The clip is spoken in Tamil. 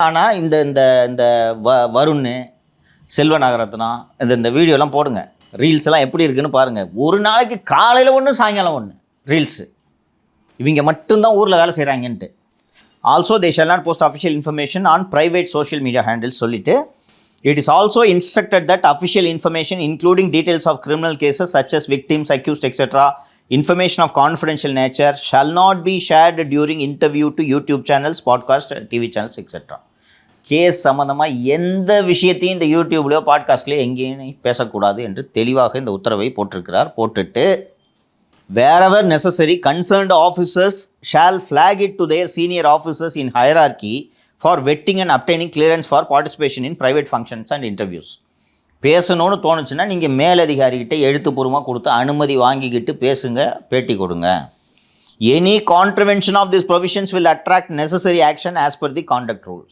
ஆனால் இந்த இந்த இந்த வருண், செல்வ நாகரத்னா இந்த வீடியோலாம் போடுங்க, ரீல்ஸ் எல்லாம் எப்படி இருக்குன்னு பாருங்கள். ஒரு நாளைக்கு காலையில் ஒன்று சாயங்காலம் ஒன்று ரீல்ஸு. இவங்க மட்டும்தான் ஊரில் வேலை செய்கிறாங்கன்ட்டு. Also they shall not post official information on private social media handles சொல்லிட்டு, it is also instructed that official information including details of criminal cases such as victims, accused etcetera, information of confidential nature shall not be shared during interview to YouTube channels, podcast, TV channels, etc. Case சம்மந்தமாக எந்த விஷயத்தையும் இந்த யூடியூப்லையோ பாட்காஸ்ட்லேயோ எங்கேயும் பேசக்கூடாது என்று தெளிவாக இந்த உத்தரவை போட்டிருக்கிறார். போட்டுட்டு wherever necessary concerned officers shall flag it to their senior officers in hierarchy for vetting and obtaining clearance for participation in private functions and interviews. பேசணும்னு தோணுச்சுன்னா நீங்கள் மேலதிகாரிகிட்ட எழுத்துப்பூர்வமாக கொடுத்து அனுமதி வாங்கிக்கிட்டு பேசுங்க, பேட்டி கொடுங்க. Any contravention of this provisions will attract necessary action as per the contact rules.